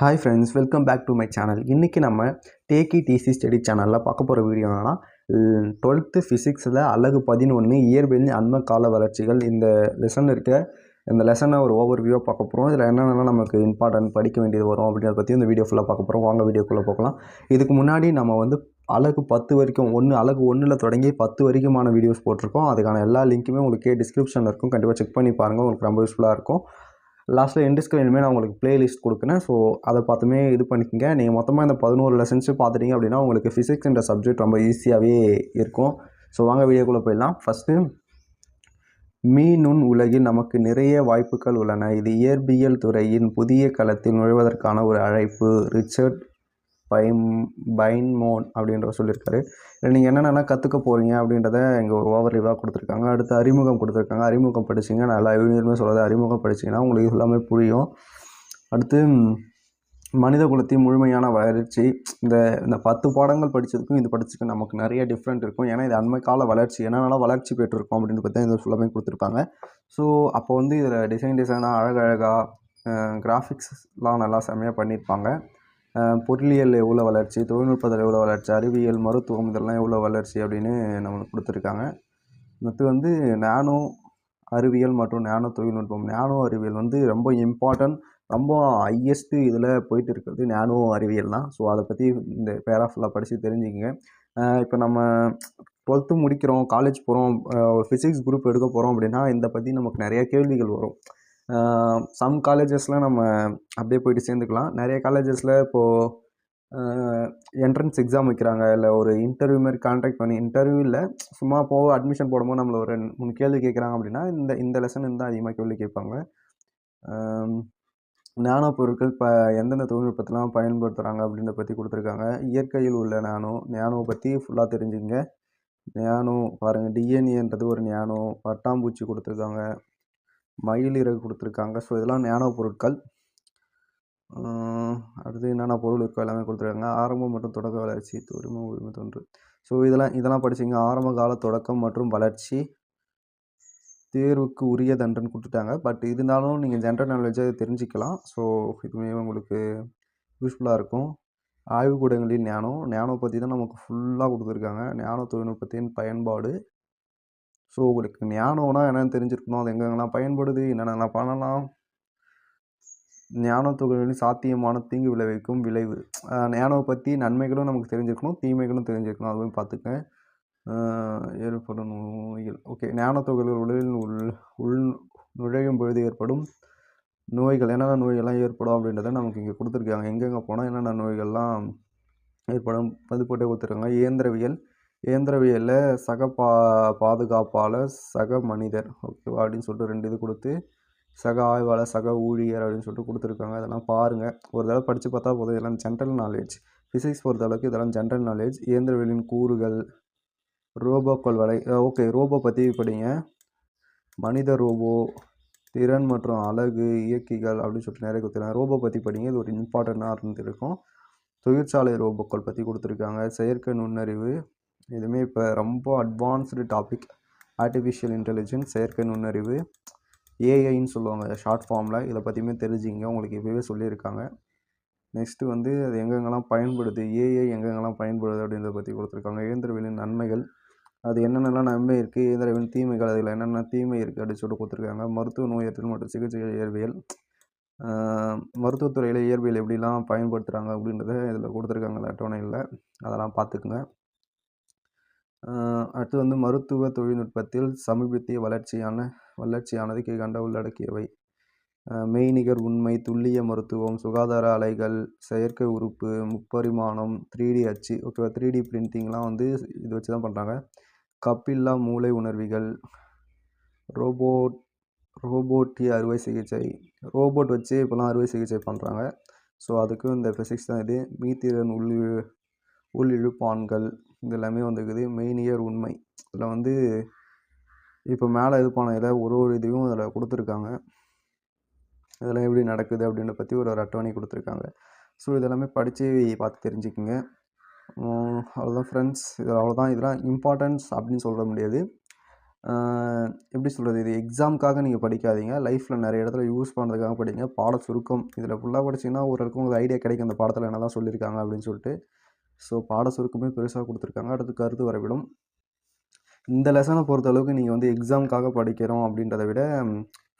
Hi friends, welcome back to my channel. இன்றைக்கி நம்ம tacky DC study சேனலில் பார்க்க போகிற வீடியோ என்னன்னா 12th ஃபிசிக்ஸில் அலகு 11 இயற்பியலின் அண்மை கால வளர்ச்சிகள். இந்த லெசன் இருக்க இந்த லெசனை ஒரு ஓவர்வியூவாக பார்க்க போகிறோம். இதில் என்னென்னா நமக்கு இம்பார்ட்டன்ட் படிக்க வேண்டியது வரும் அப்படின்றத பற்றி இந்த வீடியோ ஃபுல்லாக பார்க்க போகிறோம். வாங்க வீடியோக்குள்ளே போகலாம். இதுக்கு முன்னாடி நம்ம அலகு 10 வரைக்கும் அலகு 1ல் தொடங்கி 10 வரைக்குமான வீடியோஸ் போட்டிருக்கோம். அதுக்கான எல்லா லிங்க்குமே உங்களுக்கு டிஸ்கிரிப்ஷனில் இருக்கும். கண்டிப்பாக செக் பண்ணி பாருங்கள், உங்களுக்கு ரொம்ப யூஸ்ஃபுல்லாக இருக்கும். லாஸ்ட்டில் எண்டு ஸ்க்ரீனுமே நான் உங்களுக்கு ப்ளேலிஸ்ட் கொடுக்குறேன். ஸோ அதை பார்த்துமே இது பண்ணிக்கோங்க. நீங்கள் மொத்தமாக இந்த 11 லெசன்ஸு பார்த்துட்டிங்க அப்படின்னா உங்களுக்கு ஃபிசிக்ஸ்ன்ற சப்ஜெக்ட் ரொம்ப ஈஸியாகவே இருக்கும். ஸோ வாங்க வீடியோக்குள்ளே போயிடலாம். ஃபஸ்ட்டு, மீநுண் உலகில் நமக்கு நிறைய வாய்ப்புகள் உள்ளன. இது இயற்பியல் துறையின் புதிய களத்தில் நுழைவதற்கான ஒரு அழைப்பு. ரிச்சர்ட் பைன்மோன் அப்படின்றவர் சொல்லியிருக்காரு. இதில் நீங்கள் என்னென்னலாம் கற்றுக்க போகிறீங்க அப்படின்றத இங்கே ஒரு ஓவர்வியூவாக கொடுத்துருக்காங்க. அடுத்து அறிமுகம் கொடுத்துருக்காங்க. அறிமுகம் படிச்சிங்க, நல்லா யூனியர்மே சொல்கிறது அறிமுகம் படிச்சிங்கன்னா உங்களுக்கு எல்லாமே புரியும். அடுத்து மனித குலத்தின் முழுமையான வளர்ச்சி. இந்த 10 பாடங்கள் படித்ததுக்கும் இது படிச்சதுக்கும் நமக்கு நிறைய டிஃப்ரெண்ட் இருக்கும். ஏன்னா இது அண்மை கால வளர்ச்சி, என்னென்னலாம் வளர்ச்சி பெற்றிருக்கோம் அப்படின்னு பார்த்தா இது ஃபுல்லாமே கொடுத்துருப்பாங்க. ஸோ அப்போ இதில் டிசைனாக அழகழகாக கிராஃபிக்ஸ்லாம் நல்லா செம்மையாக பண்ணியிருப்பாங்க. பொருளியல் எவ்வளோ வளர்ச்சி, தொழில்நுட்பத்தில் எவ்வளோ வளர்ச்சி, அறிவியல், மருத்துவம் இதெல்லாம் எவ்வளோ வளர்ச்சி அப்படின்னு நம்மளுக்கு கொடுத்துருக்காங்க. அடுத்து நானோ அறிவியல் மற்றும் நானோ தொழில்நுட்பம். நானோ அறிவியல் ரொம்ப இம்பார்ட்டன்ட், ரொம்ப ஹையஸ்ட்டு இதில் போயிட்டு இருக்கிறது நானோ அறிவியல் தான். ஸோ அதை பற்றி இந்த பேராஃபுல்லாக படித்து தெரிஞ்சுக்கங்க. இப்போ நம்ம 12th முடிக்கிறோம், காலேஜ் போகிறோம், ஒரு ஃபிசிக்ஸ் குரூப் எடுக்க போகிறோம் அப்படின்னா இதை பற்றி நமக்கு நிறைய கேள்விகள் வரும். சம் காலேஜஸில் நம்ம அப்படியே போய்ட்டு சேர்ந்துக்கலாம். நிறைய காலேஜஸில் இப்போது என்ட்ரன்ஸ் எக்ஸாம் வைக்கிறாங்க, இல்லை ஒரு இன்டர்வியூ மாதிரி கான்டாக்ட் பண்ணி, இன்டர்வியூ இல்லை சும்மா அட்மிஷன் போடும்போது நம்மளை ஒரு 3 கேள்வி கேட்குறாங்க அப்படின்னா இந்த லெசன் தான் அதிகமாக கேள்வி கேட்பாங்க. நானோ பொருட்கள் இப்போ எந்தெந்த தொழில்நுட்பத்தெலாம் பயன்படுத்துகிறாங்க அப்படின்றத பற்றி கொடுத்துருக்காங்க. இயற்கையில் உள்ள நானோ பற்றி ஃபுல்லாக தெரிஞ்சுங்க. நானோ பாருங்கள், டிஎன்ஏன்றது ஒரு நானோ. பட்டாம்பூச்சி கொடுத்துருக்காங்க, மயிலிறகு கொடுத்துருக்காங்க. ஸோ இதெல்லாம் நானோ பொருட்கள். அடுத்து என்னென்ன பொருள் இருக்கோ எல்லாமே கொடுத்துருக்காங்க. ஆரம்பம் மற்றும் தொடக்க வளர்ச்சி, உரிமை தோன்று. ஸோ இதெல்லாம் படிச்சிங்க. ஆரம்ப கால தொடக்கம் மற்றும் வளர்ச்சி தேர்வுக்கு உரியதன்றன்னு கொடுத்துட்டாங்க. பட் இருந்தாலும் நீங்கள் ஜென்ரல் நாலேஜை தெரிஞ்சுக்கலாம். ஸோ இதுவுமே உங்களுக்கு யூஸ்ஃபுல்லாக இருக்கும். ஆய்வுக்கூடங்களில் நானோ பற்றி தான் நமக்கு ஃபுல்லாக கொடுத்துருக்காங்க. நானோ தொழில்நுட்பத்தின் பயன்பாடு. ஸோ உங்களுக்கு நானோனா என்னென்னு தெரிஞ்சிருக்கணும், அது எங்கெங்கெல்லாம் பயன்படுது, என்னென்னலாம் பண்ணலாம், நானோ துகள்களின் சாத்தியமான தீங்கு விளைவிக்கும் விளைவு. நானோ பற்றி நன்மைகளும் நமக்கு தெரிஞ்சிருக்கணும், தீமைகளும் தெரிஞ்சிருக்கணும். அதுவும் பார்த்துக்க. ஏற்படும் நோய்கள். ஓகே, நானோ துகள்கள் உடலில் உள் நுழையும் பொழுது ஏற்படும் நோய்கள். என்னென்ன நோய்கள்லாம் ஏற்படும் அப்படின்றத நமக்கு இங்கே கொடுத்துருக்காங்க. எங்கெங்கே போனால் என்னென்ன நோய்கள்லாம் ஏற்படும் அது போட்டே கொடுத்துருக்காங்க. இயந்திரவியலில் சக பாதுகாப்பாளர், சக மனிதர், ஓகேவா அப்படின்னு சொல்லிட்டு 2 இது கொடுத்து, சக ஆய்வாளர், சக ஊழியர் அப்படின்னு சொல்லிட்டு கொடுத்துருக்காங்க. அதெல்லாம் பாருங்கள், ஒரு தடவை படித்து பார்த்தா போதும். இதெல்லாம் ஜென்ரல் நாலேஜ். ஃபிசிக்ஸ் பொறுத்தளவுக்கு இதெல்லாம் ஜென்ரல் நாலேஜ். இயந்திரவியலின் கூறுகள், ரோபோக்கள் ஓகே, ரோபோ பற்றி படிங்க. மனித ரோபோ, திறன் மற்றும் அழகு, இயக்கிகள் அப்படின்னு சொல்லிட்டு நிறைய கொடுத்துருக்காங்க. ரோபோ பற்றி படிங்க, இது ஒரு இம்பார்ட்டண்ட்டாக இருந்திருக்கும். தொழிற்சாலை ரோபோக்கள் பற்றி கொடுத்துருக்காங்க. செயற்கை நுண்ணறிவு, இதுவுமே இப்போ ரொம்ப அட்வான்ஸ்டு டாபிக். ஆர்டிஃபிஷியல் இன்டெலிஜென்ஸ், செயற்கை நுண்ணறிவு, ஏஐன்னு சொல்லுவாங்க ஷார்ட் ஃபார்மில். இதை பற்றியுமே தெரிஞ்சுங்க, உங்களுக்கு இப்போவே சொல்லியிருக்காங்க. நெக்ஸ்ட்டு அது எங்கெங்கெல்லாம் பயன்படுது, ஏஐ எங்கெங்கெல்லாம் பயன்படுது அப்படின்றத பற்றி கொடுத்துருக்காங்க. இயந்திரவியலின் நன்மைகள், அது என்னென்னலாம் நன்மை இருக்குது, இயந்திரவியலின் தீமைகள், அதில் என்னென்ன தீமை இருக்குது அப்படின்னு சொல்லிட்டு கொடுத்துருக்காங்க. மருத்துவ நோயற்றல் மற்றும் சிகிச்சை இயற்பியல், மருத்துவத்துறையில் இயற்பியல் எப்படிலாம் பயன்படுத்துகிறாங்க அப்படின்றத இதில் கொடுத்துருக்காங்க அந்த அட்டவணையில். அதெல்லாம் பார்த்துக்குங்க. அடுத்து மருத்துவ தொழில்நுட்பத்தில் சமீபத்திய வளர்ச்சியானது கீழ்கண்ட உள்ளடக்கியவை. மெய்நிகர் உண்மை, துல்லிய மருத்துவம், சுகாதார அலைகள், செயற்கை உறுப்பு, முப்பரிமாணம், 3D அச்சு, ஓகேவா, 3D பிரிண்டிங்லாம் இது வச்சு தான் பண்ணுறாங்க. கப்பில்லா மூளை உணர்விகள், ரோபோட்டிய அறுவை சிகிச்சை, ரோபோட் வச்சு இப்போலாம் அறுவை சிகிச்சை பண்ணுறாங்க. ஸோ அதுக்கும் இந்த ஃபிசிக்ஸ் தான் இது. மீத்திறன் உள்ளிழுப்பான்கள், இது எல்லாமே வந்துருக்குது. மெய்நிகர் உண்மை, இதில் இப்போ மேலே இது பண்ண இதை ஒரு இதையும் அதில் கொடுத்துருக்காங்க. இதெல்லாம் எப்படி நடக்குது அப்படின்றத பற்றி ஒரு அட்டவணை கொடுத்துருக்காங்க. ஸோ இதெல்லாமே படித்து பார்த்து தெரிஞ்சுக்குங்க. அவ்வளோதான் ஃப்ரெண்ட்ஸ், இது அவ்வளோதான். இதெல்லாம் இம்பார்ட்டன்ஸ் அப்படின்னு சொல்ல முடியாது. எப்படி சொல்கிறது, இது எக்ஸாமுக்காக நீங்கள் படிக்காதீங்க. லைஃப்பில் நிறைய இடத்துல யூஸ் பண்ணுறதுக்காக படிங்க. பாட சுருக்கம் இதில் ஃபுல்லாக படிச்சிங்கன்னா ஓரளவுக்கு உங்களுக்கு ஐடியா கிடைக்கும் இந்த பாடத்தில் என்ன தான் சொல்லியிருக்காங்க அப்படின்னு சொல்லிட்டு. ஸோ பாட சுருக்கமே பெருசாக கொடுத்துருக்காங்க. அடுத்து கருத்து வரைபடம். இந்த லெசனை பொறுத்தளவுக்கு நீங்கள் வந்து எக்ஸாமுக்காக படிக்கிறோம் அப்படின்றத விட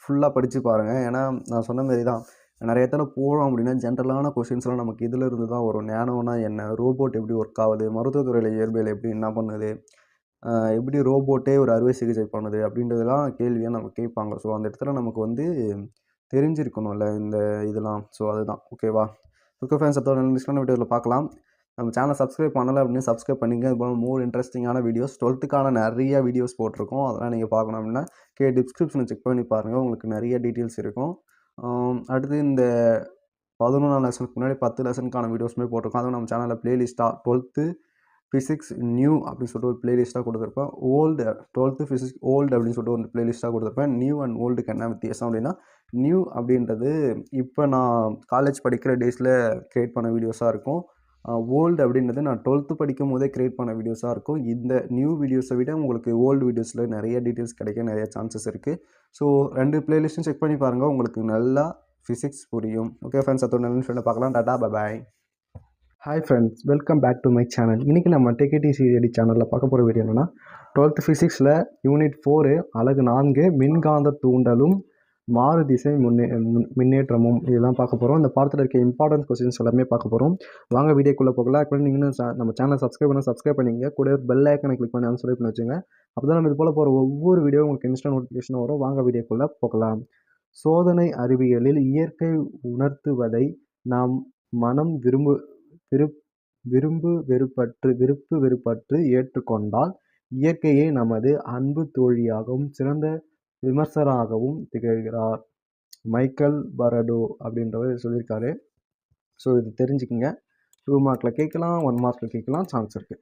ஃபுல்லாக படித்து பாருங்கள். ஏன்னா நான் சொன்ன மாரி தான் நிறைய இடத்துல போகிறோம் அப்படின்னா ஜென்ரலான கொஷின்ஸ்லாம் நமக்கு இதில் இருந்து தான் வரும். நேனோனா என்ன, ரோபோட் எப்படி ஒர்க் ஆகுது, மருத்துவத்துறையில் இயற்பியல் எப்படி என்ன பண்ணுது, எப்படி ரோபோட்டே ஒரு அறுவை சிகிச்சை பண்ணுது அப்படின்றதெல்லாம் கேள்வியாக நம்ம கேட்பாங்க. ஸோ அந்த இடத்துல நமக்கு வந்து தெரிஞ்சிருக்கணும்ல இந்த இதெல்லாம். ஸோ அதுதான் ஓகேவா. ஓகே ஃப்ரெண்ட்ஸ், அதோட நெக்ஸ்டான வீடியோவில் பார்க்கலாம். நம்ம சேனல் சப்ஸ்கிரைப் பண்ணலை அப்படின்னு சப்ஸ்கிரைப் பண்ணிங்க. இது போல் மோர் இன்ட்ரெஸ்டிங்கான வீடியோஸ் 12க்கான நிறைய வீடியோஸ் போட்டிருக்கோம். அதெல்லாம் நீங்கள் பார்க்கணும் அப்படின்னா டிஸ்கிரிப்ஷனை செக் பண்ணி பாருங்கள். உங்களுக்கு நிறைய டீட்டெயில்ஸ் இருக்கும். அடுத்து இந்த 11ஆம் லெசனுக்கு முன்னாடி 10 லெசனுக்கான வீடியோஸுமே போட்டிருக்கோம். அதுவும் நம்ம சேனலில் ப்ளேலிஸ்ட்டாக 12th ஃபிசிக்ஸ் நியூ அப்படின்னு சொல்லிட்டு ஒரு ப்ளேலிஸ்ட்டாக கொடுத்துருப்பேன். 12th ஃபிசிக்ஸ் ஓல்டு அப்படின்னு சொல்லிட்டு ஒரு ப்ளேலிஸ்ட்டாக கொடுத்துருப்பேன். நியூ அண்ட் ஓல்டுக்கு என்ன வித்தியாசம் அப்படின்னா, நியூ அப்படின்றது இப்போ நான் காலேஜ் படிக்கிற டேஸில் க்ரியேட் பண்ண வீடியோஸாக இருக்கும். ஓல்டு அப்படின்றது நான் 12th படிக்கும் போதே க்ரியேட் பண்ண வீடியோஸாக இருக்கும். இந்த நியூ வீடியோஸை விட உங்களுக்கு ஓல்டு வீடியோஸில் நிறைய டீட்டெயில்ஸ் கிடைக்க நிறைய சான்சஸ் இருக்குது. ஸோ 2 ப்ளேலிஸ்ட்டும் செக் பண்ணி பாருங்கள், உங்களுக்கு நல்லா ஃபிசிக்ஸ் புரியும். ஓகே ஃப்ரெண்ட்ஸ், அதோட நல்ல ஃப்ரெண்டை பார்க்கலாம். Tata bye. Hi friends, welcome back to my channel. இன்றைக்கி நம்ம TKTCD சேனலில் பார்க்க போகிற வீடியோ என்னென்னா, 12th ஃபிசிக்ஸில் யூனிட் 4 அலகு 4 மின்காந்த தூண்டலும் மாறுதிசை மின்னேற்றமும் இதெல்லாம் பார்க்க போகிறோம். இந்த பாடத்தில் இருக்க இம்பார்ட்டன்ட் கொஸ்டின்ஸ் எல்லாமே பார்க்க போகிறோம். வாங்க வீடியோக்குள்ளே போகலாம். இப்போ நீங்கள் நம்ம சேனல் சப்ஸ்கிரைப் பண்ணிங்க, கூட பெல் ஐக்கனை கிளிக் பண்ணி அன்சப்ஸ்கிரைப் பண்ணி வச்சுங்க. அப்போ தான் நம்ம இது போல் போகிற ஒவ்வொரு வீடியோ உங்களுக்கு இன்ஸ்டன்ட் நோட்டிஃபிகேஷன் வரும். வாங்க வீடியோக்குள்ளே போகலாம். சோதனை அறிவியலில் இயற்கை உணர்த்துவதை நாம் மனம் விருப்பு வெறுப்பற்று ஏற்றுக்கொண்டால் இயற்கையை நமது அன்பு தோழியாகவும் சிறந்த விமர்சகராகவும் திகழ்கிறார். மைக்கேல் பரடோ அப்படின்றவர் சொல்லியிருக்காரு. ஸோ இது தெரிஞ்சுக்குங்க. 2 மார்க்கில் கேட்கலாம், 1 மார்க்கில் கேட்கலாம், சான்ஸ் இருக்குது.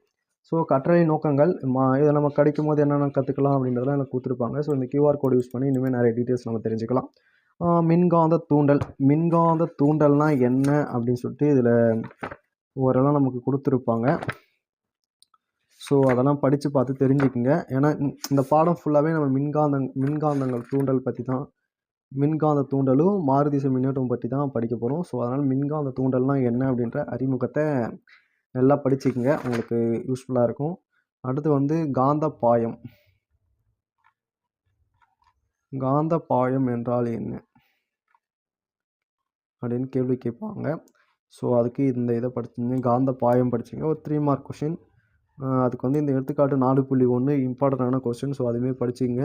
ஸோ கற்றலை நோக்கங்கள் இதை நம்ம கிடைக்கும் போது என்னென்ன கற்றுக்கலாம் அப்படின்றதெல்லாம் எனக்கு கொடுத்துருப்பாங்க. ஸோ இந்த QR கோட் யூஸ் பண்ணி இனிமேல் நிறைய டீட்டெயில்ஸ் நம்ம தெரிஞ்சுக்கலாம். மின்காந்த தூண்டல்னால் என்ன அப்படின்னு சொல்லிட்டு இதில் ஓரெல்லாம் நமக்கு கொடுத்துருப்பாங்க. ஸோ அதெல்லாம் படித்து பார்த்து தெரிஞ்சுக்குங்க. ஏன்னா இந்த பாடம் ஃபுல்லாகவே நம்ம மின்காந்தங்கள் தூண்டல் பற்றி தான், மின்காந்த தூண்டலும் மாறுதிசை மின்னோட்டம் பற்றி தான் படிக்க போகிறோம். ஸோ அதனால் மின்காந்த தூண்டல்னால் என்ன அப்படின்ற அறிமுகத்தை நல்லா படிச்சுக்குங்க, உங்களுக்கு யூஸ்ஃபுல்லாக இருக்கும். அடுத்து வந்து காந்த பாயம் என்றால் என்ன அப்படின்னு கேள்வி கேட்பாங்க. ஸோ அதுக்கு இந்த இதை படிச்சிங்க, காந்த பாயம் படிச்சிங்க. ஒரு 3 மார்க் கொஷின். அதுக்கு வந்து இந்த எடுத்துக்காட்டு 4.1 இம்பார்ட்டண்டான கொஸ்டின். ஸோ அதுவுமே படிச்சிங்க.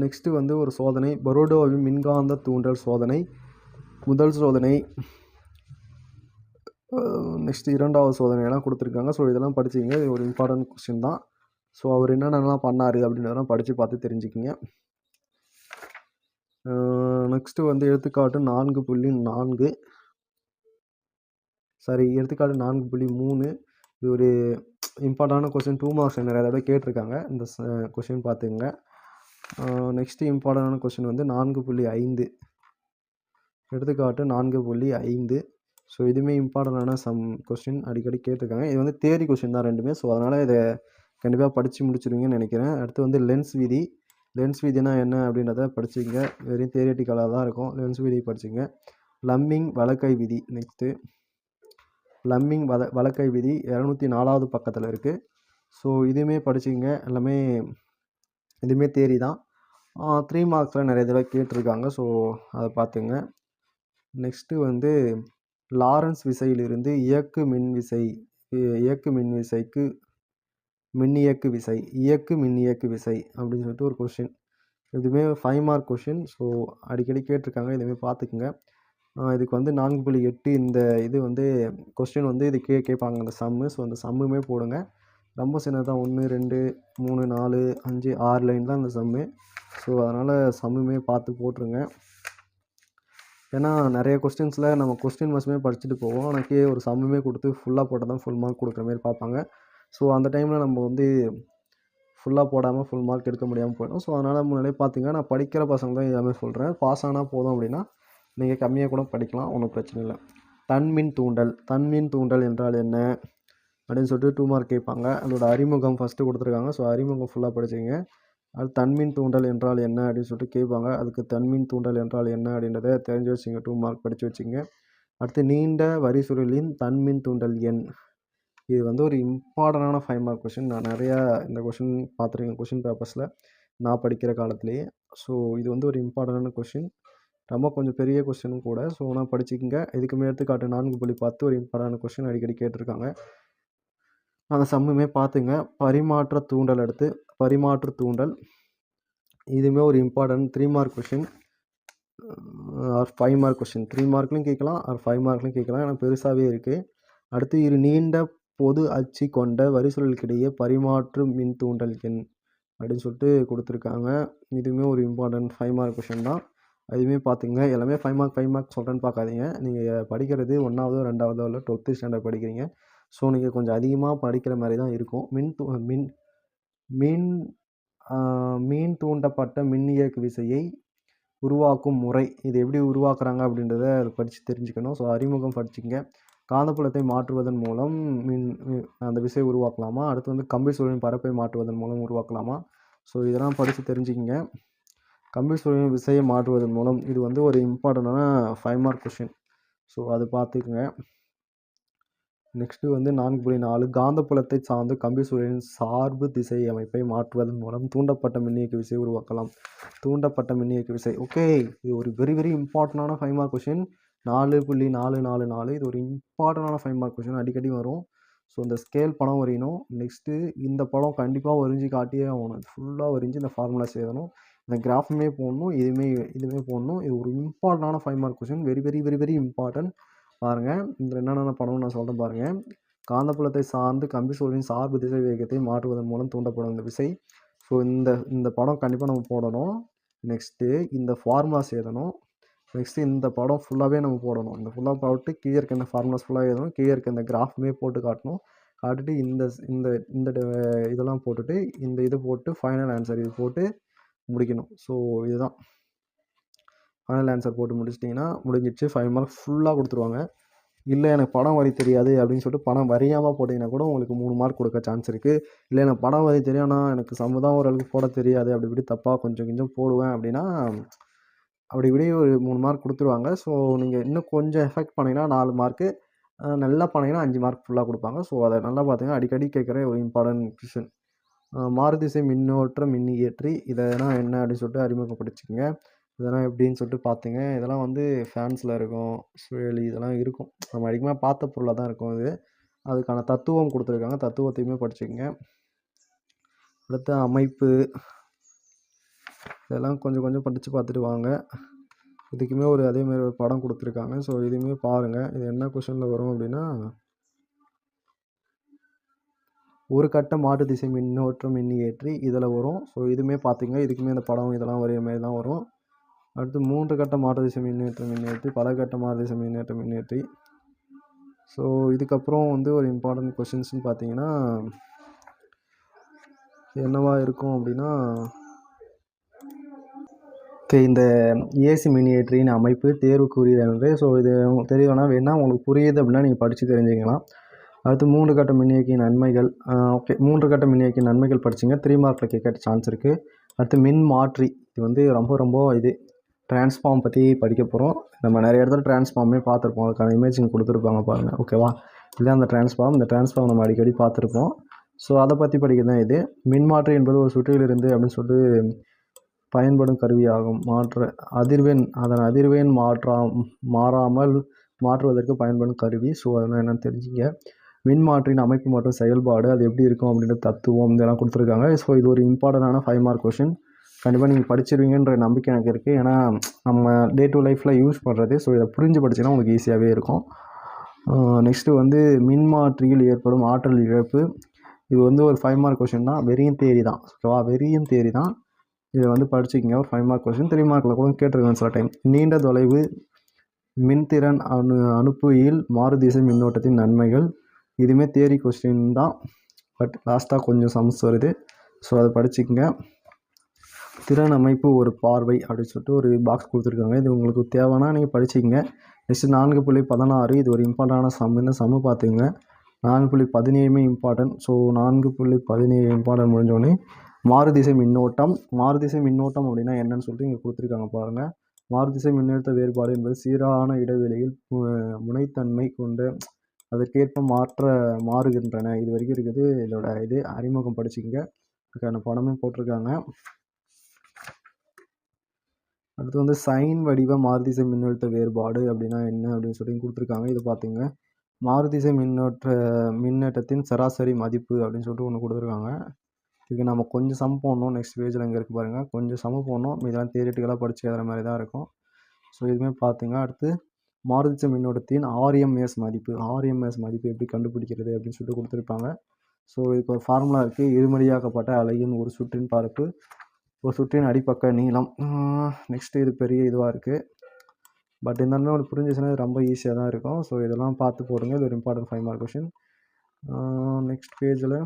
நெக்ஸ்ட்டு வந்து ஒரு சோதனை, பரோடோவின் மின்காந்த தூண்டல் சோதனை. முதல் சோதனை, நெக்ஸ்ட்டு 2வது சோதனையெல்லாம் கொடுத்துருக்காங்க. ஸோ இதெல்லாம் படிச்சிங்க. இது ஒரு இம்பார்ட்டன்ட் கொஸ்டின் தான். ஸோ அவர் என்னென்னலாம் பண்ணார் அப்படின்றதெல்லாம் படித்து பார்த்து தெரிஞ்சுக்கிங்க. நெக்ஸ்ட்டு வந்து எடுத்துக்காட்டு 4.4 எடுத்துக்காட்டு 4.3. இது ஒரு இம்பார்ட்டண்டான கொஸ்டின். 2 மார்க்ஸ் நிறைய தடவை கேட்டிருக்காங்க. இந்த கொஸ்டின் பார்த்துங்க. நெக்ஸ்ட்டு இம்பார்ட்டண்டான கொஸ்டின் வந்து 4.5 எடுத்துக்காட்டு 4.5. ஸோ இதுவுமே இம்பார்ட்டண்டான கொஸ்டின் அடிக்கடி கேட்டிருக்காங்க. இது வந்து தியரி கொஸ்டின் தான் ரெண்டுமே. ஸோ அதனால் இதை கண்டிப்பாக படித்து முடிச்சிருவீங்கன்னு நினைக்கிறேன். அடுத்து வந்து லென்ஸ் விதினா என்ன அப்படின்றத படிச்சுங்க. வெறும் தியரிட்டிக்கலாக தான் இருக்கும். லென்ஸ் விதி படிச்சுங்க. லம்மிங் வலக்கை விதி. நெக்ஸ்ட்டு லம்மிங் வலக்கை விதி 204வது பக்கத்தில் இருக்குது. ஸோ இதுவுமே படிச்சுங்க. எல்லாமே இதுவுமே தியரி தான். 3 மார்க்ஸில் நிறைய தடவை கேட்டிருக்காங்க. ஸோ அதை பார்த்துங்க. நெக்ஸ்ட்டு வந்து லாரன்ஸ் விசையிலிருந்து இயக்கு மின்னியக்கு விசை அப்படின்னு சொல்லிட்டு ஒரு கொஷின். இதுவுமே 5 மார்க் கொஷின். ஸோ அடிக்கடி கேட்டிருக்காங்க. இதுவுமே பார்த்துக்குங்க. இதுக்கு வந்து 4.8 இந்த இது வந்து கொஸ்டின் வந்து இது கேட்பாங்க இந்த சம்மு. ஸோ அந்த சம்முமே போடுங்க. ரொம்ப சின்னதாக 1 2 3 4 5 6 லைன் தான் இந்த சம்மு. ஸோ அதனால் சம்முமே பார்த்து போட்டுருங்க. ஏன்னா நிறைய கொஸ்டின்ஸில் நம்ம கொஸ்டின் மஸ்மே படிச்சுட்டு போவோம். ஆனால் ஒரு சம்முமே கொடுத்து ஃபுல்லாக போட்டால் தான் ஃபுல் மார்க் கொடுக்குற மாதிரி பார்ப்பாங்க. ஸோ அந்த டைமில் நம்ம வந்து ஃபுல்லாக போடாமல் ஃபுல் மார்க் எடுக்க முடியாமல் போயிடும். ஸோ அதனால் முன்னாடியே பார்த்திங்கன்னா நான் படிக்கிற பசங்க தான் எல்லாமே சொல்கிறேன். பாஸ் ஆனால் போதும் அப்படின்னா நீங்கள் கம்மியாக கூட படிக்கலாம், ஒன்றும் பிரச்சனை இல்லை. தன்மின் தூண்டல் என்றால் என்ன? அப்படின்னு சொல்லிட்டு 2 மார்க் கேட்பாங்க. அதோட அறிமுகம் ஃபஸ்ட்டு கொடுத்துருக்காங்க. ஸோ அறிமுகம் ஃபுல்லாக படிச்சிங்க. அது தன்மின் தூண்டல் என்றால் என்ன அப்படின்னு சொல்லிட்டு கேட்பாங்க. அதுக்கு தன்மின் தூண்டல் என்றால் என்ன அப்படின்றத தெரிஞ்சு வச்சுங்க. 2 மார்க் படித்து வச்சுங்க. அடுத்து நீண்ட வரிசுருளின் தன்மின் தூண்டல் எண். இது வந்து ஒரு இம்பார்ட்டண்டான 5 மார்க் கொஷின். நான் நிறையா இந்த கொஷின் பார்த்துருக்கேன் கொஷின் பேப்பர்ஸில் நான் படிக்கிற காலத்துலேயே. ஸோ இது வந்து ஒரு இம்பார்ட்டண்டான கொஷின். ரொம்ப கொஞ்சம் பெரிய கொஸ்டினும் கூட. ஸோ நான் படிச்சுக்கங்க. இதுக்குமே எடுத்துக்காட்டு 4.10 ஒரு இம்பார்ட்டண்டான கொஸ்டின் அடிக்கடி கேட்டிருக்காங்க. அந்த சம்முமே பார்த்துங்க. பரிமாற்ற தூண்டல் அடுத்து பரிமாற்று தூண்டல். இதுவுமே ஒரு important 3 mark question or 5 mark question. 3 மார்க்லையும் கேட்கலாம் ஆர் 5 மார்க்லையும் கேட்கலாம். ஏன்னா பெருசாகவே இருக்குது. அடுத்து இரு நீண்ட பொது அச்சு கொண்ட வரிசுருளுக்கிடையே பரிமாற்று மின் தூண்டல் எண் அப்படின்னு சொல்லிட்டு கொடுத்துருக்காங்க. இதுவுமே ஒரு இம்பார்ட்டன்ட் 5 மார்க் கொஷின் தான். அதுவுமே பார்த்துங்க. எல்லாமே 5 மார்க் சொல்கிறேன்னு பார்க்காதீங்க. நீங்கள் படிக்கிறது 1ஆவதோ 2ஆவதோ இல்லை 12th ஸ்டாண்டர்ட் படிக்கிறீங்க. ஸோ நீங்கள் கொஞ்சம் அதிகமாக படிக்கிற மாதிரி தான் இருக்கும். மீன் தூண்டப்பட்ட மின்னியக்கு விசையை உருவாக்கும் முறை. இது எப்படி உருவாக்குறாங்க அப்படின்றத அதை படித்து தெரிஞ்சுக்கணும். ஸோ அறிமுகம் படிச்சுங்க. காந்தப்புலத்தை மாற்றுவதன் மூலம் அந்த விசையை உருவாக்கலாமா? அடுத்து வந்து கம்பி சுருளின் பரப்பை மாற்றுவதன் மூலம் உருவாக்கலாமா? ஸோ இதெல்லாம் படித்து தெரிஞ்சுக்கிங்க. கம்பி சுருளின் விசையை மாற்றுவதன் மூலம் இது வந்து ஒரு இம்பார்ட்டண்டான 5 மார்க் கொஷின். ஸோ அது பார்த்துக்குங்க. நெக்ஸ்ட்டு வந்து 4.4 காந்தப்புலத்தை சார்ந்து கம்பி சுருளின் சார்பு திசை அமைப்பை மாற்றுவதன் மூலம் தூண்டப்பட்ட மின்னியக்கு விசை உருவாக்கலாம். தூண்டப்பட்ட மின்னியக்கு விசை. ஓகே, இது ஒரு வெரி வெரி இம்பார்ட்டண்டான 5 மார்க் கொஷின். 4.444 இது ஒரு இம்பார்ட்டண்டான 5 மார்க் கொஷின். அடிக்கடி வரும். ஸோ இந்த ஸ்கேல் படம் வரையணும். நெக்ஸ்ட்டு இந்த படம் கண்டிப்பாக வரைஞ்சி காட்டியே ஆகணும். ஃபுல்லாக வரைஞ்சி இந்த ஃபார்முலாஸ் எழுதணும். இந்த கிராஃபுமே போடணும். இதுவுமே போடணும். இது ஒரு இம்பார்ட்டண்டான 5 mark question. Very very very very important. பாருங்கள், இதில் என்னென்ன படம்னு நான் சொல்கிறேன் பாருங்கள். காந்தப்புலத்தை சார்ந்து கம்பி சுருளின் சார்பு திசை வேகத்தை மாற்றுவதன் மூலம் தூண்டப்படும் இந்த விசை. ஸோ இந்த படம் கண்டிப்பாக நம்ம போடணும். நெக்ஸ்ட்டு இந்த ஃபார்முலாஸ் எழுதணும். நெக்ஸ்ட்டு இந்த படம் ஃபுல்லாகவே நம்ம போடணும். இந்த ஃபுல்லாக போட்டு கீழே இருக்க இந்த ஃபார்முலாஸ் ஃபுல்லாக எழுதணும். கீழே இருக்க இந்த கிராஃபுமே போட்டு காட்டணும். காட்டிட்டு இந்த இதெல்லாம் போட்டுட்டு இந்த இது போட்டு ஃபைனல் ஆன்சர் இது போட்டு முடிக்கணும். ஸோ இதுதான் ஃபைனல் ஆன்சர் போட்டு முடிச்சிட்டிங்கன்னா முடிஞ்சிடுச்சு. 5 மார்க் ஃபுல்லாக கொடுத்துருவாங்க. இல்லை எனக்கு படம் வரைய தெரியாது அப்படின்னு சொல்லிட்டு படம் வரையாமல் போட்டிங்கன்னா கூட உங்களுக்கு 3 மார்க் கொடுக்க சான்ஸ் இருக்குது. இல்லை எனக்கு படம் வரைய தெரியும்னா எனக்கு சம்மதான் ஓரளவுக்கு போட தெரியாது அப்படி இப்படி தப்பாக கொஞ்சம் போடுவேன் அப்படின்னா அப்படி இப்படி ஒரு 3 மார்க் கொடுத்துருவாங்க. ஸோ நீங்கள் இன்னும் கொஞ்சம் எஃபெக்ட் பண்ணிங்கன்னா 4 மார்க்கு, நல்லா பண்ணிங்கன்னா 5 மார்க் ஃபுல்லாக கொடுப்பாங்க. ஸோ அதை நல்லா பார்த்துங்க. அடிக்கடி கேட்குற ஒரு இம்பார்ட்டன்ட் கொஷின். மாறுதிசை மின்னோட்ட மின்னியற்றி இதெல்லாம் என்ன அப்படின்னு சொல்லிட்டு அறிமுகப்படுத்திக்கங்க. இதெல்லாம் எப்படின்னு சொல்லிட்டு பார்த்துங்க. இதெல்லாம் வந்து ஃபேன்ஸில் இருக்கும், சுழலி இதெல்லாம் இருக்கும். நம்ம அதிகமாக பார்த்த பொருளாக தான் இருக்கும் இது. அதுக்கான தத்துவம் கொடுத்துருக்காங்க. தத்துவத்தையுமே படிச்சுக்கங்க. அடுத்த அமைப்பு இதெல்லாம் கொஞ்சம் படித்து பார்த்துட்டு வாங்க. இதுக்குமே அதேமாதிரி ஒரு படம் கொடுத்துருக்காங்க. ஸோ இதுவுமே பாருங்கள். இது என்ன கொஷனில் வரும் அப்படின்னா, ஒரு கட்ட மாற்று திசை மின்னோட்ட மின்னியற்றி இதில் வரும். ஸோ இதுவுமே பார்த்துங்க. இதுக்குமே இந்த படம் இதெல்லாம் வரைய மாதிரி தான் வரும். அடுத்து 3 கட்ட மாற்று திசை மின்னேற்றி பல கட்ட மாற்று திசை மின்னேற்றி. ஸோ இதுக்கப்புறம் வந்து ஒரு இம்பார்ட்டன்ட் கொஷின்ஸ்னு பார்த்தீங்கன்னா என்னவா இருக்கும் அப்படின்னா, இந்த ஏசி மின்னியற்றியின் அமைப்பு தேர்வுக்குரியது. ஸோ இது தெரியணும்னா வேணால் உங்களுக்கு புரியுது அப்படின்னா நீங்கள் படித்து தெரிஞ்சுக்கலாம். அடுத்து 3 கட்ட மின்னியக்கியின் நன்மைகள். ஓகே, 3 கட்ட மின்னியக்கியின் நன்மைகள் படிச்சுங்க. 3 மார்க்கில் கேட்க சான்ஸ் இருக்குது. அடுத்து மின் மாற்றி. இது வந்து ரொம்ப இது டிரான்ஸ்ஃபார்ம் பற்றி படிக்க போகிறோம். நம்ம நிறைய இடத்துல டிரான்ஸ்ஃபார்மே பார்த்துருப்போம். அதுக்கான இமேஜிங் கொடுத்துருப்பாங்க பாருங்கள். ஓகேவா, இதுதான் அந்த டிரான்ஸ்ஃபார்ம். இந்த டிரான்ஸ்ஃபார்ம் நம்ம அடிக்கடி பார்த்துருப்போம். ஸோ அதை பற்றி படிக்க தான் இது. மின்மாற்றி என்பது ஒரு சுற்றிலிருந்து அப்படின்னு சொல்லிட்டு பயன்படும் கருவியாகும். அதன் அதிர்வெண் மாறாமல் மாற்றுவதற்கு பயன்படும் கருவி. ஸோ அதெல்லாம் என்னென்னு தெரிஞ்சுங்க. மின்மாற்றியின் அமைப்பு மற்றும் செயல்பாடு அது எப்படி இருக்கும் அப்படின்ற தத்துவம் இதெல்லாம் கொடுத்துருக்காங்க. ஸோ இது ஒரு இம்பார்ட்டண்டான 5 மார்க் கொஷின். கண்டிப்பாக நீங்கள் படிச்சிருவீங்கன்ற நம்பிக்கை எனக்கு இருக்குது. ஏன்னா நம்ம டே டு லைஃப்பில் யூஸ் பண்ணுறது. ஸோ இதை புரிஞ்சு படிச்சிங்கன்னா உங்களுக்கு ஈஸியாகவே இருக்கும். நெக்ஸ்ட்டு வந்து மின்மாற்றியில் ஏற்படும் ஆற்றல் இழப்பு. இது வந்து ஒரு 5 மார்க் கொஷின் தான். வெறியும் தேரி தான். ஓகேவா, வெறியும் தேரி தான். இதை வந்து படிச்சுக்கிங்க. ஒரு 5 மார்க் கொஷின். 3 மார்க்கில் கூட கேட்டிருக்கேன் சில டைம். நீண்ட தொலைவு மின்திறன் அனுப்புயில் மாறுதிசை மின்னோட்டத்தின் நன்மைகள். இதுவுமே தியரி கொஸ்டின் தான். பட் லாஸ்ட்டாக கொஞ்சம் சம்ஸ் வருது. ஸோ அதை படிச்சுக்கங்க. திறன் அமைப்பு ஒரு பார்வை அப்படின்னு சொல்லிட்டு ஒரு பாக்ஸ் கொடுத்துருக்காங்க. இது உங்களுக்கு தேவைன்னா நீங்கள் படிச்சுக்கங்க. நெக்ஸ்ட்டு 4.16 இது ஒரு இம்பார்ட்டண்டான சம். இந்த சம்மு பார்த்துங்க. 4.17 இம்பார்ட்டன்ட். ஸோ 4.17 இம்பார்ட்டன்ட் முடிஞ்சோடனே மாறுதிசை மின்னோட்டம். மாறுதிசை மின்னோட்டம் அப்படின்னா என்னன்னு சொல்லிட்டு இங்கே கொடுத்துருக்காங்க பாருங்கள். மாறுதிசை மின்னழுத்த வேறுபாடு என்பது சீரான இடைவெளியில் முனைத்தன்மை கொண்டு அதற்கேற்ப மாறுகின்றன. இது வரைக்கும் இருக்குது. இதோட இது அறிமுகம் படிச்சுக்கங்க. அதுக்கான படமும் போட்டிருக்காங்க. அடுத்து வந்து சைன் வடிவ மாறுதிசை மின்னழுத்த வேறுபாடு அப்படின்னா என்ன அப்படின்னு சொல்லி கொடுத்துருக்காங்க. இது பார்த்துங்க. மாறுதிசை மின்னோட்டத்தின் சராசரி மதிப்பு அப்படின்னு சொல்லிட்டு ஒன்று கொடுத்துருக்காங்க. இதுக்கு நம்ம கொஞ்சம் சம் போடணும். நெக்ஸ்ட் பேஜில் இங்கே இருக்குது பாருங்கள். கொஞ்சம் சம போடணும். இதெல்லாம் தியரிட்டிக்கலாக படித்து எழுதுற மாதிரி தான் இருக்கும். ஸோ இதுவுமே பார்த்துங்க. அடுத்து மாறுதிசை மின்னோட்டத்தின் ஆர்எம்எஸ் மதிப்பு. ஆர்எம்எஸ் மதிப்பு எப்படி கண்டுபிடிக்கிறது அப்படின்னு சொல்லிட்டு கொடுத்துருப்பாங்க. ஸோ இதுக்கு ஒரு ஃபார்முலா இருக்குது. இருமடியாக்கப்பட்ட அலையின் ஒரு சுற்றின் பரப்பு, ஒரு சுற்றின் அடிப்பக்க நீளம். நெக்ஸ்ட்டு இது பெரிய இதுவாக இருக்குது. பட் இருந்தாலுமே உங்களுக்கு புரிஞ்சிச்சுன்னா இது ரொம்ப ஈஸியாக தான் இருக்கும். ஸோ இதெல்லாம் பார்த்து போடுங்க. இது ஒரு இம்பார்ட்டன்ட் 5 மார்க் கொஷின். நெக்ஸ்ட் பேஜில்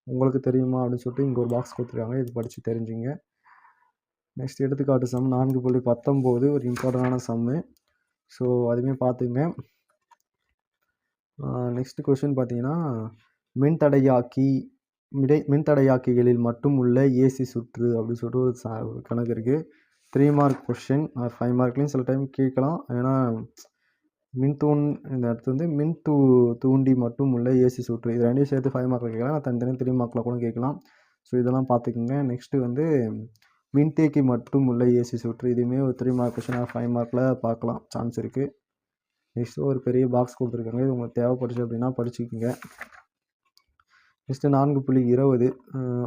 உங்களுக்கு தெரியுமா அப்படின்னு சொல்லிட்டு இங்கே ஒரு பாக்ஸ் கொடுத்துருக்காங்க. இது படித்து தெரிஞ்சுங்க. நெக்ஸ்ட் எடுத்துக்காட்டு சம் 4.19 ஒரு இம்பார்ட்டண்டான சம்மு. ஸோ அதுவுமே பார்த்துங்க. நெக்ஸ்ட் கொஷின் பார்த்தீங்கன்னா மின்தடையாக்கிகளில் மட்டும் உள்ள ஏசி சுற்று அப்படின்னு சொல்லிட்டு ஒரு கணக்கு இருக்குது. 3 மார்க் கொஷின் ஆர் 5 மார்க்லேயும் சில டைம் கேட்கலாம். ஏன்னா இந்த இடத்து வந்து தூண்டி மட்டும் உள்ள ஏசி சுற்று, இது ரெண்டையும் சேர்த்து 5 மார்க்கில் கேட்கலாம். தனித்தனி 3 மார்க்கில் கூட கேட்கலாம். ஸோ இதெல்லாம் பார்த்துக்குங்க. நெக்ஸ்ட்டு வந்து மின்தேக்கி மட்டும் உள்ள ஏசி சுற்று, இதுவுமே ஒரு 3 மார்க் கொஷின் ஆர் 5 மார்க்கில் பார்க்கலாம் சான்ஸ் இருக்குது. நெக்ஸ்ட்டு ஒரு பெரிய பாக்ஸ் கொடுத்துருக்காங்க. இது உங்களுக்கு தேவைப்படுச்சு அப்படின்னா படிச்சுக்கோங்க. நெக்ஸ்ட்டு 4.20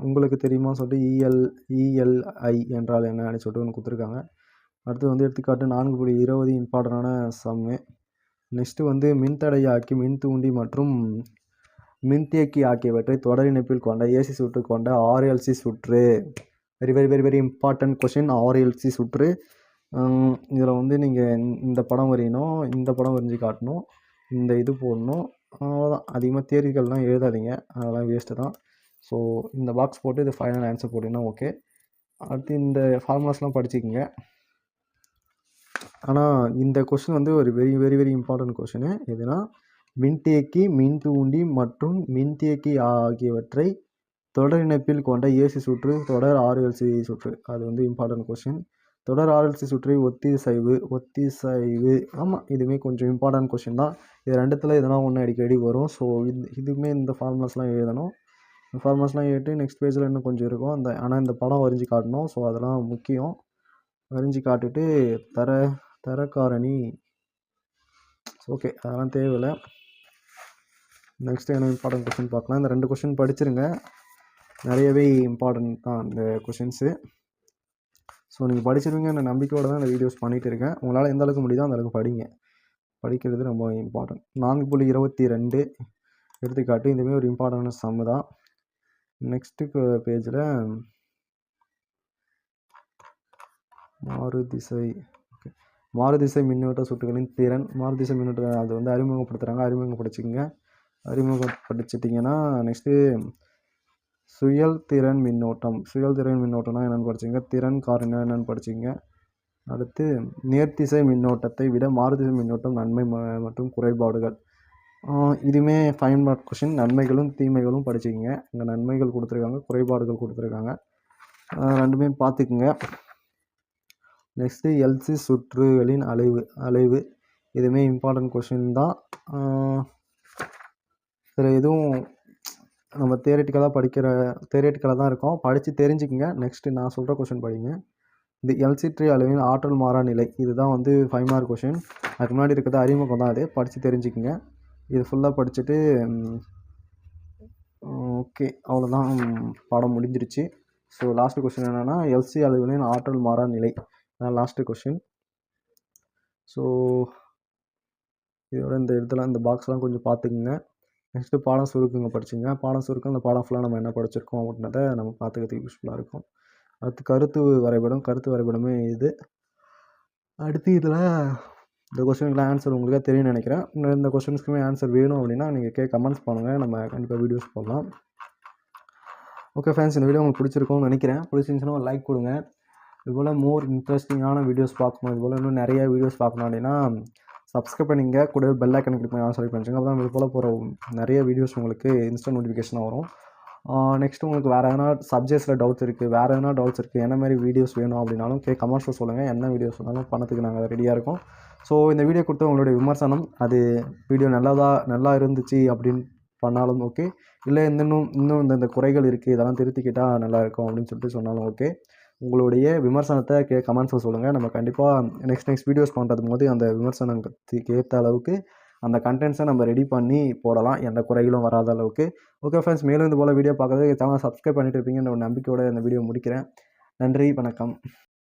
உங்களுக்கு தெரியுமா சொல்லிட்டு இஎல்ஐ என்றால் என்ன அப்படின்னு சொல்லிட்டு ஒன்று கொடுத்துருக்காங்க. அடுத்து வந்து எடுத்துக்காட்டு 4.20 இம்பார்ட்டண்டான சம்மு. நெக்ஸ்ட்டு வந்து மின்தடையாக்கி, மின்தூண்டி மற்றும் மின்தேக்கி ஆகியவற்றை தொடர் இணைப்பில் கொண்ட ஏசி சுற்று கொண்ட ஆர்எல்சி சுற்று. Very very very very important question. RLC சுற்று. இதில் வந்து நீங்கள் இந்த படம் வரையணும், இந்த படம் வரைஞ்சி காட்டணும், இந்த இது போடணும். அவ்வளோதான். அதிகமாக தியரிகள்லாம் எழுதாதீங்க, அதெல்லாம் வேஸ்ட்டு தான். ஸோ இந்த பாக்ஸ் போட்டு இது ஃபைனல் ஆன்சர் போட்டிங்கன்னா ஓகே. அடுத்து இந்த ஃபார்முலாஸ்லாம் படிச்சுக்கோங்க. ஆனால் இந்த கொஷின் வந்து ஒரு very very very important question. எதுனா மின்தேக்கி, மின்தூண்டி மற்றும் மின்தேக்கி ஆகியவற்றை தொடர் இணைப்பில் கொண்ட ஏசி சுற்று தொடர் ஆர்எல்சி சுற்று. அது வந்து இம்பார்ட்டன்ட் கொஷின். தொடர் ஆர்எல்சி சுற்றை ஒத்திசைவு ஆமாம், இதுவுமே கொஞ்சம் இம்பார்ட்டன்ட் கொஷின் தான். இது ரெண்டுத்தில் எதனா ஒன்று அடிக்கடி வரும். ஸோ இதுவுமே இந்த ஃபார்முலாஸ்லாம் எழுதணும். இந்த ஃபார்முலாஸ்லாம் எழுதிட்டு நெக்ஸ்ட் பேஜில் இன்னும் கொஞ்சம் இருக்கும். ஆனால் இந்த படம் வரைஞ்சி காட்டணும். ஸோ அதெல்லாம் முக்கியம். வரைஞ்சி காட்டிட்டு தர காரணி ஓகே, அதெல்லாம் தேவையில்லை. நெக்ஸ்ட்டு என்ன இம்பார்ட்டன்ட் கொஷின் பார்க்கலாம். இந்த 2 கொஷின் படிச்சிருங்க. நிறையவே இம்பார்ட்டன்ட் தான் இந்த கொஷின்ஸு. ஸோ நீங்கள் படிச்சிருவீங்க அந்த நம்பிக்கையோடு தான் இந்த வீடியோஸ் பண்ணிகிட்டு இருக்கேன். உங்களால் எந்த அளவுக்கு முடியுதோ அந்த அளவுக்கு படிங்க. படிக்கிறது ரொம்ப இம்பார்ட்டன்ட். 4.22 எடுத்துக்காட்டு. இதுவே ஒரு இம்பார்ட்டன்டான சம்மு தான். நெக்ஸ்ட்டு பேஜில் மாறுதிசை மின்னோட்ட சுற்றுகளின் திறன். மாறுதிசை மின்னோட்ட அது வந்து அறிமுகப்படுத்துகிறாங்க. அறிமுகப்படுத்திட்டிங்கன்னா நெக்ஸ்ட்டு சுயல் திறன் மின்னோட்டம்னா என்னென்னு படிச்சிங்க. திறன் காரணம் என்னென்னு படிச்சிங்க. அடுத்து நேர்த்திசை மின்னோட்டத்தை விட மாறுதிசை மின்னோட்டம் நன்மை மற்றும் குறைபாடுகள். இதுவுமே 5 மார்க் கொஷின். நன்மைகளும் தீமைகளும் படிச்சுக்கிங்க. இங்கே நன்மைகள் கொடுத்துருக்காங்க, குறைபாடுகள் கொடுத்துருக்காங்க. ரெண்டுமே பார்த்துக்குங்க. நெக்ஸ்ட்டு எல்சி சுற்றுகளின் அலைவு. இதுவுமே இம்பார்ட்டன்ட் கொஷின் தான். இதில் எதுவும் நம்ம தியரிட்டிக்கலாக தான் இருக்கும். படித்து தெரிஞ்சுக்கிங்க. நெக்ஸ்ட்டு நான் சொல்கிற கொஷின் படிங்க. இந்த எல்சிட்ரி அளவின் ஆற்றல் மாறா நிலை, இதுதான் வந்து 5 மார்க் கொஷின். அதுக்கு முன்னாடி இருக்கிறது அறிமுகம் தான். அது படித்து தெரிஞ்சுக்கிங்க. இது ஃபுல்லாக படிச்சுட்டு ஓகே, அவ்வளோதான். பாடம் முடிஞ்சிருச்சு. ஸோ லாஸ்ட்டு கொஷின் என்னென்னா எல்சி அளவின் ஆற்றல் மாறா நிலை, அதான் லாஸ்ட்டு கொஷின். ஸோ இதோட இந்த இடத்துல இந்த பாக்ஸ்லாம் கொஞ்சம் பார்த்துக்குங்க. நெக்ஸ்ட்டு பாடம் சுருக்குங்க படிச்சுங்க. பாடம் சுருக்கம் அந்த பாடம் ஃபுல்லாக நம்ம என்ன படிச்சிருக்கோம் அப்படின்றத நம்ம பார்த்துக்கிறதுக்கு யூஸ்ஃபுல்லாக இருக்கும். அடுத்து கருத்து வரைபடமே இது. அடுத்து இதில் இந்த கொஸ்டினுக்குலாம் ஆன்சர் உங்களுக்கு தெரியும்னு நினைக்கிறேன். இந்த கொஸ்டின்ஸ்க்குமே ஆன்சர் வேணும் அப்படின்னா நீங்கள் கமெண்ட்ஸ் பண்ணுங்கள். நம்ம கண்டிப்பாக வீடியோஸ் போடலாம். ஓகே ஃப்ரெண்ட்ஸ், இந்த வீடியோ உங்களுக்கு பிடிச்சிருக்கும்னு நினைக்கிறேன். பிடிச்சிருந்துச்சுன்னா ஒரு லைக் கொடுங்க. இதுபோல் மோர் இன்ட்ரெஸ்டிங்கான வீடியோஸ் பார்க்கணும், இதுபோல் இன்னும் நிறைய வீடியோஸ் பார்க்கணும் அப்படின்னா சப்ஸ்கிரைப் பண்ணிங்க. கூடவே பெல் ஐக்கான கிளிக் பண்ணி ஆல் செலக்ட் பண்ணிக்கோங்க. அப்போ தான் இது போல் போகிற நிறைய வீடியோஸ் உங்களுக்கு இன்ஸ்டன்ட் நோட்டிஃபிகேஷனாக வரும். நெக்ஸ்ட்டு உங்களுக்கு வேறு எதனா சப்ஜெக்ட்ஸில் டவுட்ஸ் இருக்குது, வேறு எதனா டவுட்ஸ் இருக்குது, என்ன மாதிரி வீடியோஸ் வேணும் அப்படின்னாலும் கமெண்ட்ஸில் சொல்லுங்கள். என்ன வீடியோஸ் வேணாலும் பண்ணதுக்கு நாங்கள் ரெடியாக இருக்கோம். ஸோ இந்த வீடியோ கொடுத்த உங்களுடைய விமர்சனம், அது வீடியோ நல்லா இருந்துச்சு அப்படின்னு பண்ணாலும் ஓகே, இல்லை இன்னும் இந்த குறைகள் இருக்குது, இதெல்லாம் திருத்திக்கிட்டால் நல்லாயிருக்கும் அப்படின்னு சொல்லிட்டு சொன்னாலும் ஓகே. உங்களுடைய விமர்சனத்தை கமெண்ட்ஸில் சொல்லுங்கள். நம்ம கண்டிப்பாக நெக்ஸ்ட் வீடியோஸ் பண்ணுறது போது அந்த விமர்சனத்துக்கு ஏற்ற அளவுக்கு அந்த கண்டென்ட்ஸை நம்ம ரெடி பண்ணி போடலாம், எந்த குறைகளும் வராத அளவுக்கு. ஓகே ஃப்ரெண்ட்ஸ், மேலும் இது போல் வீடியோ பார்க்குறது சேனலை சப்ஸ்கிரைப் பண்ணிட்டு இருப்பீங்கன்ற ஒரு நம்பிக்கையோடு இந்த வீடியோ முடிக்கிறேன். நன்றி, வணக்கம்.